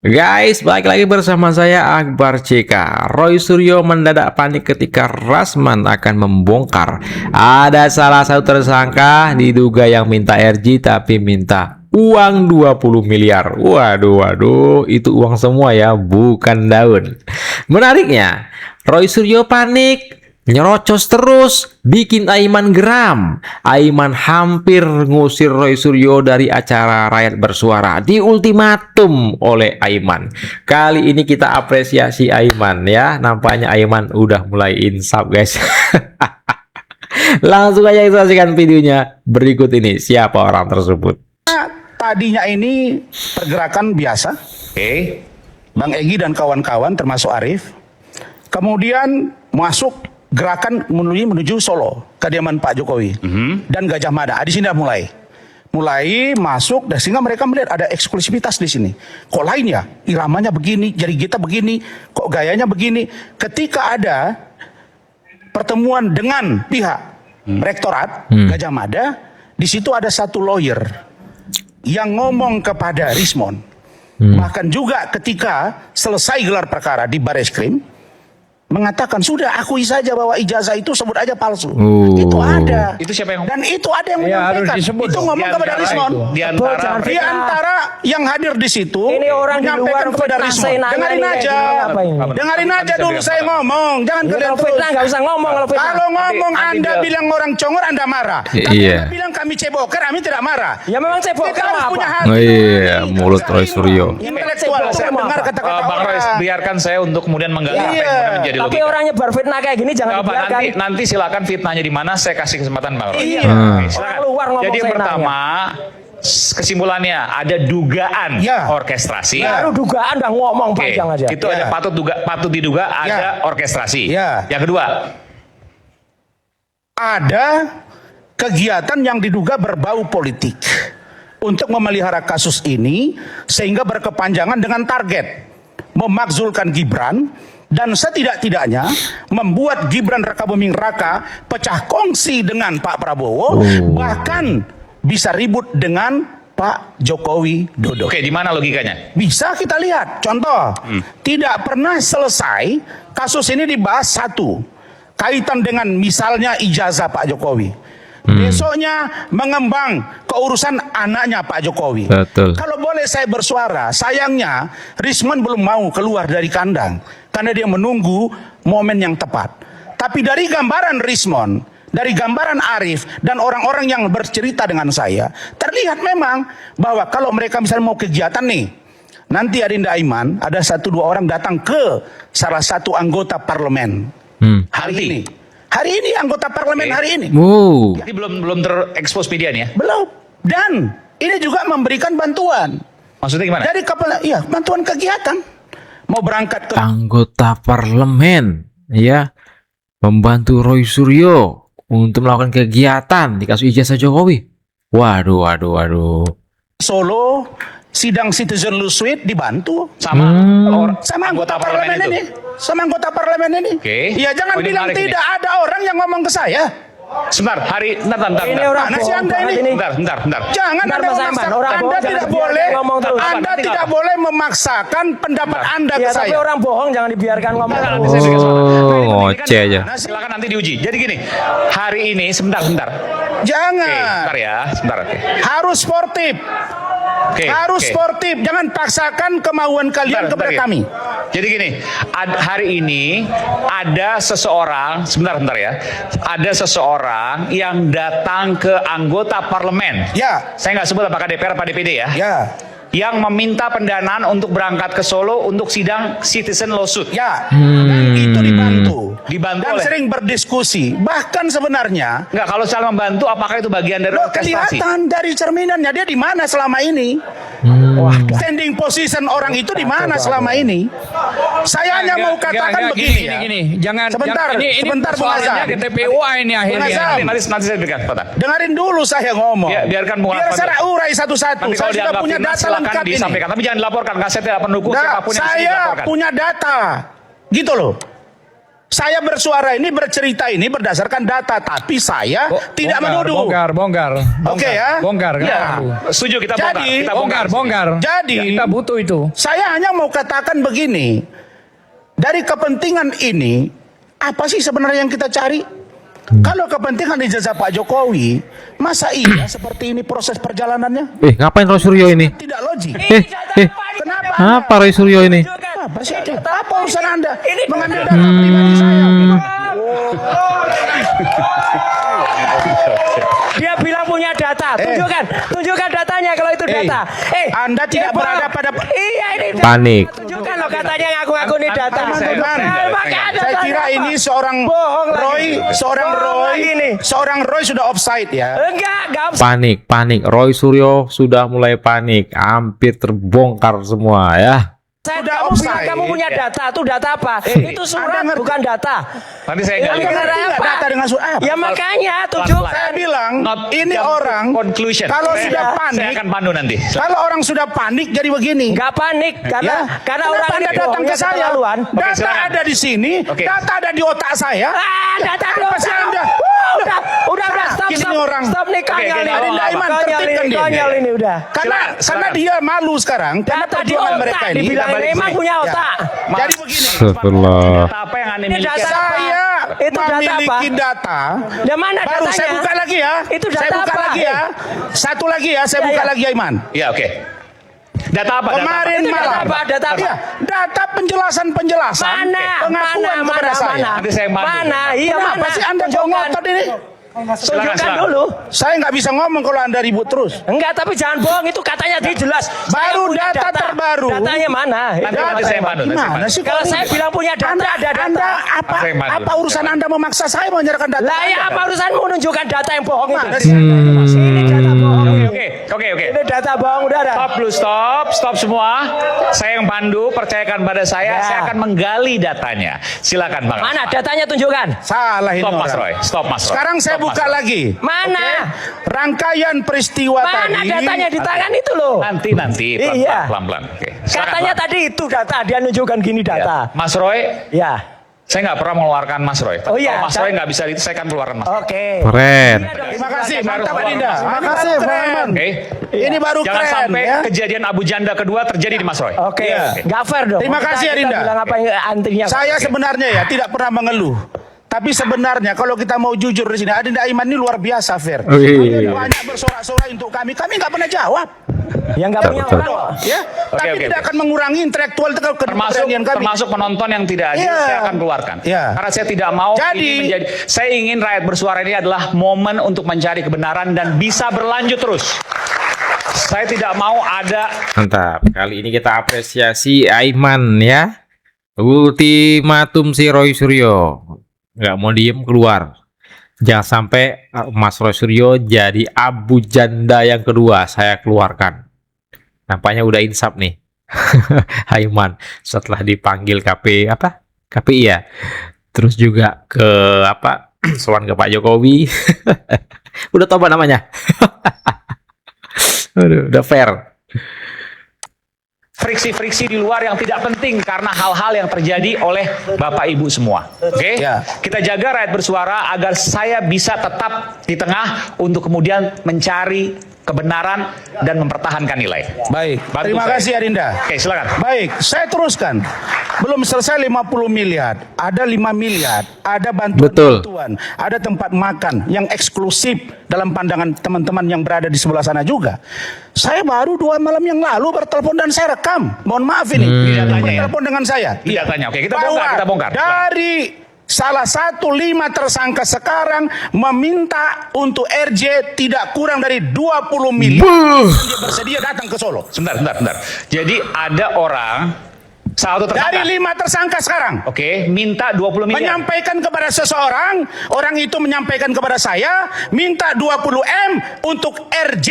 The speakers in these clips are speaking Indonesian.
Guys, balik lagi bersama saya Akbar CK. Roy Suryo mendadak panik ketika Rasman akan membongkar. Ada salah satu tersangka diduga yang minta RG tapi minta uang 20 miliar. Waduh, itu uang semua ya, bukan daun. Menariknya, Roy Suryo panik, nyerocos terus, bikin Aiman geram. Aiman hampir ngusir Roy Suryo dari acara Rakyat Bersuara, di ultimatum oleh Aiman. Kali ini kita apresiasi Aiman ya. Nampaknya Aiman udah mulai insaf guys. Langsung aja kita saksikan videonya berikut ini. Siapa orang tersebut? Tadinya ini pergerakan biasa, Bang Egy dan kawan-kawan termasuk Arif, kemudian masuk gerakan menuju Solo, kediaman Pak Jokowi dan Gajah Mada. Di sini mulai masuk, dan sehingga mereka melihat ada eksklusivitas di sini. Kok lain ya, iramanya begini, jari kita begini, kok gayanya begini. Ketika ada pertemuan dengan pihak Rektorat Gajah Mada, di situ ada satu lawyer yang ngomong kepada Rismon. Bahkan juga ketika selesai gelar perkara di Bareskrim, mengatakan sudah akui saja bahwa ijazah itu sebut aja palsu. Itu ada. Itu siapa yang Dan itu ada yang menyampaikan. Itu ngomong kepada Rismon. Di antara yang hadir di situ, ini orang menyampaikan kepada Rismon. Dengarin aja dulu saya ngomong. Jangan kalian terus. Nggak usah ngomong kalau fitnah. Kalau ngomong Anda bilang orang congor, Anda marah. Iya. Anda bilang kami ceboker, kami tidak marah. Ya memang ceboker Kita harus apa? punya hati. Oh iya, mulut Roy Suryo. Intelektual, saya dengar kata-kata Bang Roy, orang. biarkan saya untuk kemudian menggali Iya. apa yang kemudian menjadi Tapi logika. orang nyebar fitnah kayak gini jangan Apa, dibiarkan. nanti silakan fitnahnya di mana, saya kasih kesempatan Bang Roy. Iya. Oke, silakan. Keluar ngomong Jadi yang seenaknya. pertama, kesimpulannya ada dugaan Ya. orkestrasi. Baru dugaan udah ngomong Oke, panjang aja. itu Ya. ada patut diduga ada orkestrasi. Ya. Yang kedua, Ada kegiatan yang diduga berbau politik untuk memelihara kasus ini sehingga berkepanjangan dengan target memakzulkan Gibran dan setidak-tidaknya membuat Gibran Rakabuming Raka pecah kongsi dengan Pak Prabowo, bahkan bisa ribut dengan Pak Jokowi Dodo. oke, di mana logikanya? Bisa kita lihat, contoh, tidak pernah selesai kasus ini dibahas satu, kaitan dengan misalnya ijazah Pak Jokowi. Besoknya mengembang ke urusan anaknya Pak Jokowi. Betul. Kalau boleh saya bersuara, sayangnya Rismon belum mau keluar dari kandang karena dia menunggu momen yang tepat. Tapi dari gambaran Rismon, dari gambaran Arif dan orang-orang yang bercerita dengan saya, terlihat memang bahwa kalau mereka misalnya mau kegiatan nih, nanti Adinda Aiman ada 1-2 orang datang ke salah satu anggota parlemen hari ini anggota parlemen hari ini Jadi belum terekspos media nih ya? belum, dan ini juga memberikan bantuan. Maksudnya gimana? Dari kepala, iya, bantuan kegiatan. Mau berangkat ke Anggota parlemen ya membantu Roy Suryo untuk melakukan kegiatan di kasus ijazah Jokowi. Waduh. Solo, sidang Citizen Lawsuit dibantu Sama sama anggota parlemen itu. ini. Sama anggota parlemen ini. Oke. Ya jangan Oh, ini bilang menarik tidak ada orang yang ngomong ke saya. Sebentar, bentar. Ini orang Mana sih bohong Anda banget ini? Bentar. Jangan Bentar, Anda Mas memaksakan. Aiman, orang bohong Anda jangan tidak dibiarkan boleh. ngomong terus. Anda Nanti tidak apa? boleh memaksakan pendapat Anda ke Ya, tapi saya. orang bohong jangan dibiarkan ngomong Bentar, terus. nanti saya berikan suara. Nah, ini ngoceh aja. Nah, silakan nanti diuji. Jadi gini, hari ini sebentar. Oke, Jangan. sebentar. Oke. Harus sportif. Harus oke. sportif. Jangan paksakan kemauan kalian Bentar, kepada ya. kami. Jadi gini, hari ini ada seseorang, sebentar ya, ada seseorang yang datang ke anggota parlemen. Ya. Saya nggak sebut apakah DPR apa DPD ya. Ya. Yang meminta pendanaan untuk berangkat ke Solo untuk sidang Citizen Lawsuit. Ya. Dan itu dibantu. Dibantu Dan oleh- sering berdiskusi. Bahkan sebenarnya Nggak, kalau salah membantu, apakah itu bagian dari lo orkestrasi? kelihatan dari cerminannya dia di mana selama ini. Standing position orang itu di mana selama ini. Saya hanya mau katakan begini ya. Jangan Sebentar, sebentar Bung soalnya Azam. ke TPUA ini Bung akhirnya. Azam. Nanti saya berikan kesempatan. Dengarin dulu saya ngomong. Biarkan Bung Biar Rahmat. saya urai satu-satu. Nanti Saya kalau sudah dianggap punya fitnah, data silakan lengkap ini. disampaikan. Tapi jangan dilaporkan, karena saya tidak pendukung Nggak, siapapun yang di sini saya dilaporkan. punya data. Gitu loh. Saya bersuara ini, bercerita ini berdasarkan data, tapi saya tidak menuduh. Bongkar. Oke ya. Bongkar. Ya. Setuju kita bongkar. Jadi, Kita Bongkar. Jadi, Ya, kita butuh itu. saya hanya mau katakan begini. Dari kepentingan ini, apa sih sebenarnya yang kita cari? Kalau kepentingan ijazah Pak Jokowi, masa iya seperti ini proses perjalanannya? Ngapain Roy Suryo ini? Tidak logik. Kenapa? Apa Roy Suryo ini? Apa sih? Apa urusan Anda mengambil data pribadi saya? Dia bilang punya data. Tunjukkan datanya kalau itu data. Anda tidak berada pada Iya ini. Panik. Tunjukkan lo katanya ngaku-ngaku ini data. teman-teman. Makanya Saya kira datanya ini apa? seorang Bohong lagi. Roy, Bohong lagi ini. seorang Roy sudah offside ya. Enggak Panik. Roy Suryo sudah mulai panik. Hampir terbongkar semua ya. Sudah Kamu bilang offside. kamu punya data. Itu data apa? Itu surat Anda ngerti? bukan data. Nanti saya Yang nggak benar Tidak apa? data dengan surat. Ya makanya Saya tunjukkan. bilang Not ini jump to orang conclusion. kalau Saya- sudah Saya panik, akan pandu nanti. kalau orang sudah panik jadi begini. Enggak panik karena Ya. karena Kenapa orang ini Anda datang ke saya. keterlaluan. Data silakan. ada di sini, Oke. data ada di otak saya. Data Apa belum sih Anda? udah stop Gini orang. stop nih konyol Oke, nih Adinda Iman, tertibkan dia. konyol ini udah Karena dia malu sekarang karena data di perjuangan otak mereka ini. dibilang balik memang sini. punya Ya. otak. Jadi begini. Astagfirullah. Data apa yang Anda Ini miliki? data apa? Saya Itu data memiliki apa? data. Dan mana Baru datanya? saya buka lagi ya. Itu data saya buka apa? lagi ya. Satu lagi ya, saya Ya, buka ya. lagi ya Iman. Ya, oke. Data apa? Kemarin Itu data malam. apa? Data apa? Iya, data penjelasan Mana? pengakuan kepada saya. Nanti saya bantu. Mana? Iya Kenapa mana? sih Anda kok Tunjukkan. ngotot ini? Tunjukkan dulu. Saya nggak bisa ngomong kalau Anda ribut terus. Enggak, tapi jangan bohong, itu katanya jelas. Saya Baru punya data terbaru. Datanya mana? Nanti saya bantu. Gimana sih? Kalau saya bilang punya data, Anda, ada data. Anda apa? Saya bantu. Apa urusan Anda memaksa saya menyerahkan data? Lah ya Anda? apa urusanmu menunjukkan data yang bohong itu? Mana sih? Ini data bohong. Oke. Ini data bohong udah ada. Stop dulu, stop semua. Saya yang pandu, percayakan pada saya. Ya. Saya akan menggali datanya. Silakan Bang. Mana datanya tunjukkan? Salah ini Stop Mas orang. Roy. Stop Mas Roy. Sekarang saya Stop, Mas buka Roy. lagi. Mana? Rangkaian peristiwa Mana tadi. datanya di tangan itu loh? Nanti Iya. pelan-pelan. Oke. Silakan, Katanya Bang. tadi itu data, dia nunjukkan gini Ya. data. Mas Roy, Ya. saya nggak pernah mengeluarkan Mas Roy. Tapi Oh, iya. kalau Mas Roy nggak bisa itu, saya akan keluarkan Mas. Oke. Keren. Terima kasih, mantap Harus Adinda. keluar. Terima kasih, keren. Oke. Ini baru Jangan keren sampai ya. kejadian Abu Janda kedua terjadi di Mas Roy. Oke. Iya. Nggak fair dong. Terima kasih, Kita Adinda. bilang apa yang antrinya. Saya sebenarnya ya tidak pernah mengeluh. Tapi sebenarnya kalau kita mau jujur di sini, Adinda Iman ini luar biasa, Fer. Wih. Banyak bersorak-sorai untuk kami nggak pernah jawab. yang nggak punya Betul. orang. Ya, tapi oke, tidak oke. akan mengurangi intelektual keberanian kami. Termasuk penonton yang tidak adil, Iya. saya akan keluarkan. Iya. Karena saya tidak mau Jadi- ini menjadi. Saya ingin rakyat bersuara ini adalah momen untuk mencari kebenaran dan bisa berlanjut terus. Saya tidak mau ada. Mantap. Kali ini kita apresiasi Aiman ya. Ultimatum si Roy Suryo. Nggak mau diem, keluar. Jangan sampai Mas Roy Suryo jadi Abu Janda yang kedua. Saya keluarkan. Nampaknya udah insaf nih. Aiman setelah dipanggil KPI ya. Terus juga ke sowan ke Pak Jokowi. Udah tobat namanya. Aduh, udah fair. Friksi-friksi di luar yang tidak penting karena hal-hal yang terjadi oleh Bapak Ibu semua. Oke? Ya. Kita jaga rakyat bersuara agar saya bisa tetap di tengah untuk kemudian mencari kebenaran dan mempertahankan nilai. Baik. Bantu Terima saya. kasih Adinda. Oke, silakan. Baik, saya teruskan. Belum selesai 50 miliar, ada 5 miliar, ada Betul. bantuan, ada tempat makan yang eksklusif dalam pandangan teman-teman yang berada di sebelah sana juga. Saya baru 2 malam yang lalu bertelepon dan saya rekam. Mohon maaf ini, Tidak tanya ya. bertelepon dengan saya. Tidak tanya. Oke, kita Bahwa bongkar, kita bongkar. Dari salah satu 5 tersangka sekarang meminta untuk RJ tidak kurang dari 20 miliar. Dia bersedia datang ke Solo. Sebentar. Jadi ada orang satu Dari tersangka. 5 tersangka sekarang. Oke, minta 20 miliar. Menyampaikan kepada seseorang, orang itu menyampaikan kepada saya, minta 20 M untuk RJ.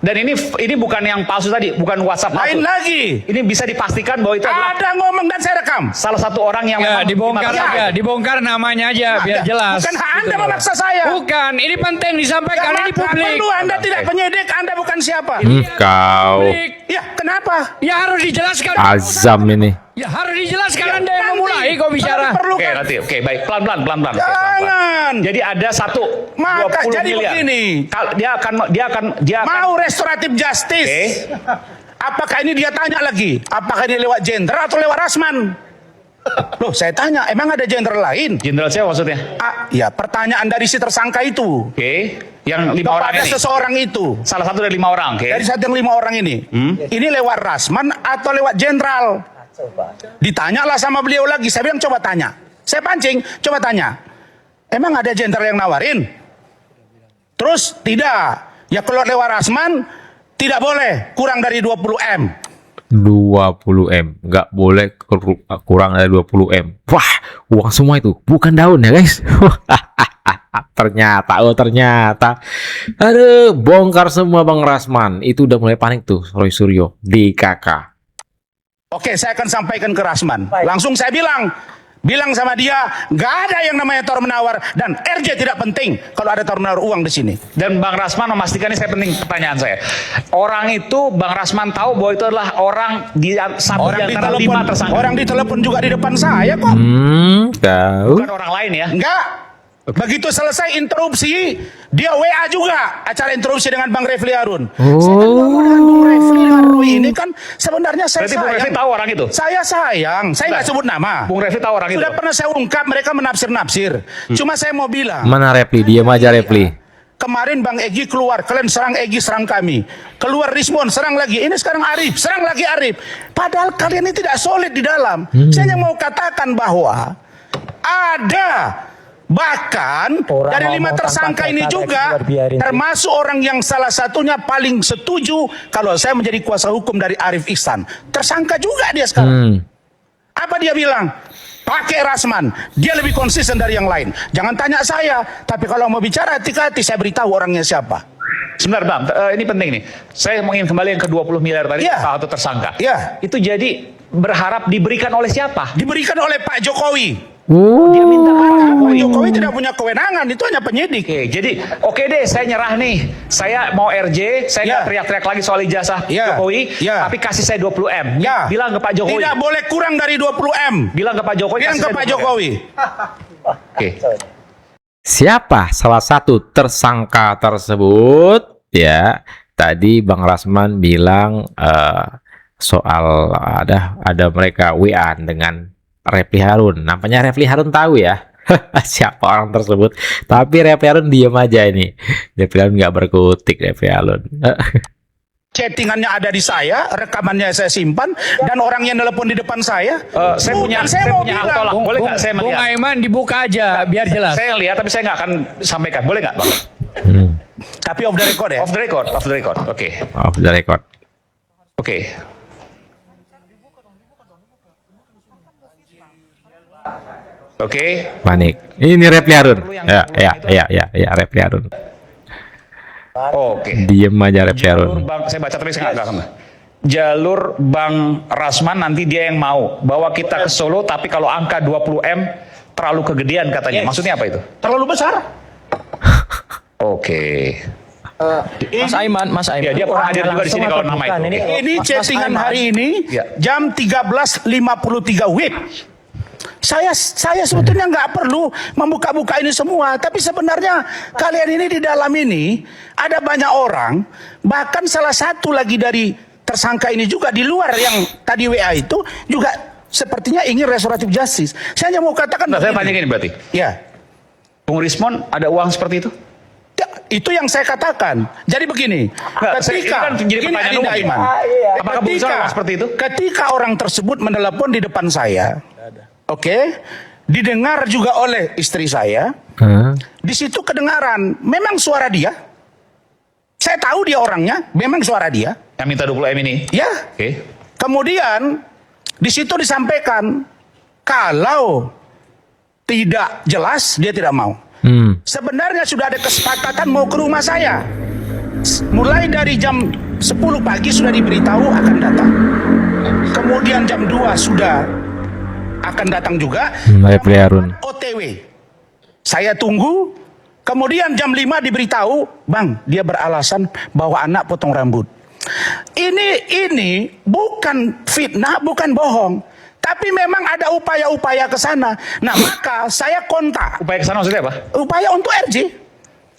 Dan ini bukan yang palsu tadi, bukan WhatsApp palsu. Lain lagi. Ini bisa dipastikan bahwa itu adalah Ada ngomong dan saya rekam. salah satu orang yang Ya, memang dibongkar lima aja, tersangka. dibongkar namanya aja biar jelas. Bukan hak Anda Gitu loh. memaksa saya. Bukan, ini penting disampaikan Nggak ini publik. perlu, Anda tidak penyidik, Anda bukan siapa. Kau Publik. Ya, kenapa? Ya harus dijelaskan. azam ini. Ya harus dijelaskan Anda yang memulai. Baik kau bicara. Perlu Oke, kan? nanti. Oke, baik. Pelan-pelan. Oke, pelan-pelan. Jangan. Jadi ada satu Maka 20 jadi miliar. begini. Dia akan Mau restoratif justice. Oke. Apakah ini dia tanya lagi? Apakah ini lewat jenderal atau lewat Rasman? Loh, saya tanya, emang ada jenderal lain? Jenderal siapa maksudnya? Ya, pertanyaan dari si tersangka itu. Oke. Yang 5 orang Kepada ini. seseorang itu. Salah satu dari 5 orang, oke. Dari satu yang 5 orang ini. Ini lewat Rasman atau lewat jenderal? Ditanyalah sama beliau lagi. Saya bilang coba tanya. Saya pancing, coba tanya. Emang ada jenderal yang nawarin? Terus tidak. Ya kalau lewat Rasman tidak boleh kurang dari 20 M. 20 M, nggak boleh kurang dari 20 M. Wah, uang semua itu, bukan daun ya guys. Ternyata. Aduh, bongkar semua Bang Rasman. Itu udah mulai panik tuh Roy Suryo di KK. Oke, saya akan sampaikan ke Rasman. Langsung saya bilang sama dia, nggak ada yang namanya tawar menawar dan RJ tidak penting kalau ada tawar menawar uang di sini. Dan Bang Rasman memastikan ini, saya penting pertanyaan saya. Orang itu Bang Rasman tahu bahwa itu adalah orang di satu di antara 5 tersangka. Orang ditelepon juga di depan saya kok. Tahu. Bukan orang lain ya. Enggak. Begitu selesai interupsi, dia WA juga acara interupsi dengan Bang Refli Harun. Saya kan ngomong dengan Bang Refli dengan Roy ini kan sebenarnya saya Berarti Bung Refli sayang. tahu orang itu? Saya sayang. Saya nggak sebut nama. Bung Refli tahu orang itu? Sudah pernah saya ungkap, mereka menafsir-nafsir. Cuma saya mau bilang. Mana Refli? Diam aja Refli. Kemarin Bang Egy keluar, kalian serang Egy, serang kami. Keluar Rismon, serang lagi. Ini sekarang Arif, serang lagi Arif. Padahal kalian ini tidak solid di dalam. Saya hanya mau katakan bahwa ada bahkan Orang dari 5 ngomong tersangka tanpa ini data, juga biarin. termasuk orang yang salah satunya paling setuju kalau saya menjadi kuasa hukum dari Arif Ihsan. Tersangka juga dia sekarang. Apa dia bilang? Pakai Rasman, dia lebih konsisten dari yang lain. Jangan tanya saya, tapi kalau mau bicara hati-hati saya beritahu orangnya siapa. Sebentar Bang, ini penting nih. Saya ingin kembali yang ke 20 miliar tadi, Iya. salah satu tersangka. Iya. Itu jadi berharap diberikan oleh siapa? Diberikan oleh Pak Jokowi. Dia minta Pak Jokowi tidak punya kewenangan, itu hanya penyidik. Oke, jadi oke deh, saya nyerah nih. Saya mau RJ, saya nggak Ya. teriak-teriak lagi soal ijazah Ya. Jokowi, Ya. tapi kasih saya 20 M. Ya. Bilang ke Pak Jokowi. Tidak boleh kurang dari 20 M. Bilang ke Pak Jokowi. Bilang kasih ke saya Pak 20 M. Jokowi. Oke. Siapa salah satu tersangka tersebut? Ya, tadi Bang Rasman bilang soal ada mereka WA dengan Refli Harun. Namanya Refli Harun tahu ya siapa orang tersebut. Tapi Refli Harun diam aja ini. Refli Harun nggak berkutik Refli Harun. Chattingannya ada di saya, rekamannya saya simpan, dan orang yang nelpon di depan saya. Saya punya, Bukan, saya mau punya bilang. tolak. Boleh nggak saya Bung melihat? Aiman dibuka aja biar jelas. Saya lihat, tapi saya nggak akan sampaikan. Boleh nggak, Bang? Tapi off the record ya. Off the record, off the record. Oke, Off the record. oke. Oke. Panik. Ini Refli Harun. Ya, Refli Harun. Oke. Diem aja Refli Harun. Jalur Bang, saya baca tapi saya nggak akan. Jalur Bang Rasman nanti dia yang mau bawa kita ke Solo, tapi kalau angka 20 M terlalu kegedean katanya. Maksudnya apa itu? Terlalu besar. Oke. Mas Aiman. Ya, dia pernah hadir juga di sini kalau nama itu. Ini- Oke. Ini chattingan hari ini Ya. jam 13.53 WIB. Saya sebetulnya nggak perlu membuka-buka ini semua, tapi sebenarnya kalian ini di dalam ini ada banyak orang, bahkan salah satu lagi dari tersangka ini juga di luar yang tadi WA itu juga sepertinya ingin restoratif justice. Saya hanya mau katakan Nah, saya begini. tanya gini berarti. Ya, Bung Rismon ada uang seperti itu? ya, itu yang saya katakan. Jadi begini, Nggak, ini kan jadi gini, pertanyaan Adinda umum. Iman. Apakah Bung Rismon ada seperti itu? Ketika orang tersebut menelepon di depan saya, oke, didengar juga oleh istri saya. Di situ kedengaran, memang suara dia. Saya tahu dia orangnya, memang suara dia. Yang minta 20 M ini? Ya. Oke. Kemudian di situ disampaikan kalau tidak jelas dia tidak mau. Sebenarnya sudah ada kesepakatan mau ke rumah saya. Mulai dari jam 10 pagi sudah diberitahu akan datang. Kemudian jam 2 sudah akan datang juga. Refli Harun. OTW. Saya tunggu. Kemudian jam 5 diberitahu, Bang, dia beralasan bahwa anak potong rambut. Ini bukan fitnah, bukan bohong. Tapi memang ada upaya-upaya ke sana. Nah, maka saya kontak. Upaya ke sana maksudnya apa? Upaya untuk RJ.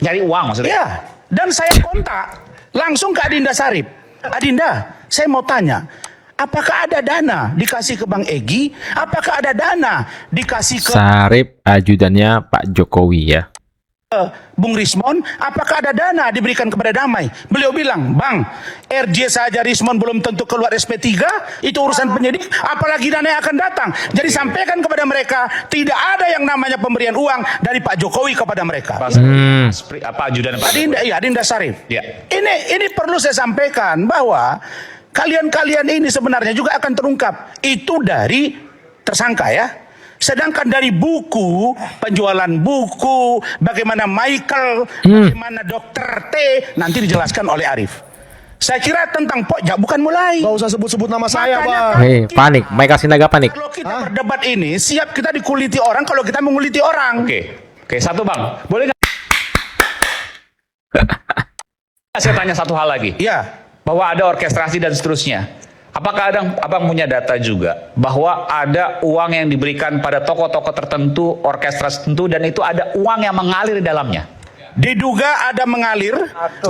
Nyari uang maksudnya? Ya, dan saya kontak langsung ke Adinda Sarip. Adinda, saya mau tanya, apakah ada dana dikasih ke Bang Egy? Apakah ada dana dikasih ke Sarip ajudannya Pak Jokowi ya. Bung Rismon? Apakah ada dana diberikan kepada Damai? Beliau bilang, Bang, RJ saja Rismon belum tentu keluar SP3, itu urusan penyidik, apalagi dana yang akan datang. Jadi sampaikan kepada mereka, tidak ada yang namanya pemberian uang dari Pak Jokowi kepada mereka. Apa ajudan Pak? Adinda Sarif. Ya. Ini perlu saya sampaikan bahwa kalian ini sebenarnya juga akan terungkap. Itu dari tersangka ya. Sedangkan dari buku, penjualan buku, bagaimana Michael, bagaimana Dokter T, nanti dijelaskan oleh Arif. Saya kira tentang pojok bukan mulai. Gak usah sebut-sebut nama saya, Makanya Bang. Hei, panik, Michael Sinaga panik. Kalau kita berdebat ini, siap kita dikuliti orang kalau kita menguliti orang. Oke, satu Bang. Boleh nggak? Saya tanya satu hal lagi. Ya, Bahwa ada orkestrasi dan seterusnya. Apakah abang punya data juga bahwa ada uang yang diberikan pada tokoh-tokoh tertentu, orkestra tertentu, dan itu ada uang yang mengalir di dalamnya? diduga ada mengalir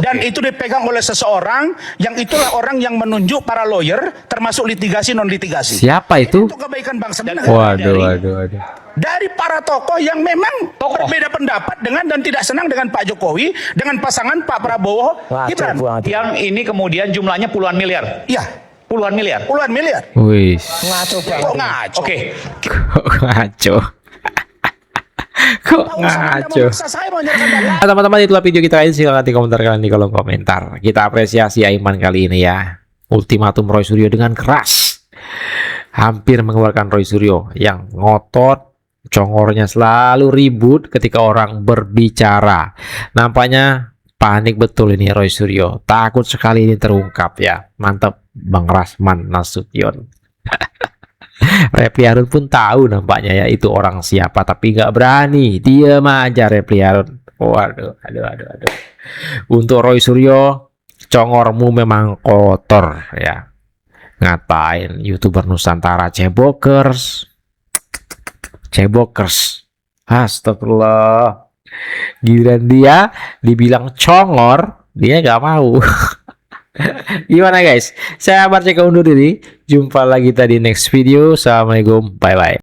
dan itu dipegang oleh seseorang yang itulah orang yang menunjuk para lawyer termasuk litigasi non litigasi. Siapa itu? Untuk kebaikan bangsa dan negara. Waduh. Dari para tokoh yang memang berbeda pendapat dengan dan tidak senang dengan Pak Jokowi, dengan pasangan Pak Prabowo Gibran. Yang ini kemudian jumlahnya puluhan miliar. Iya, Puluhan miliar. puluhan miliar. Wih, Kok ngaco? Oke. kok ngaco? Kok ngaco? Saya mau nyerahkan data. Nah, teman-teman, itulah video kita ini. Silahkan nanti komentar kalian di kolom komentar. Kita apresiasi Aiman kali ini ya. Ultimatum Roy Suryo dengan keras. Hampir mengeluarkan Roy Suryo yang ngotot, congornya selalu ribut ketika orang berbicara. Nampaknya panik betul ini Roy Suryo. Takut sekali ini terungkap ya. Mantap Bang Rasman Nasution. Repli Harun pun tahu nampaknya ya itu orang siapa, tapi nggak berani, diam aja Repli Harun. Waduh, aduh. Untuk Roy Suryo, congormu memang kotor ya. Ngatain YouTuber Nusantara cebokers. Astagfirullah. Giliran dia dibilang congor, dia nggak mau. Gimana guys? Saya Barceka undur diri. Jumpa lagi tadi next video. Assalamualaikum. Bye bye.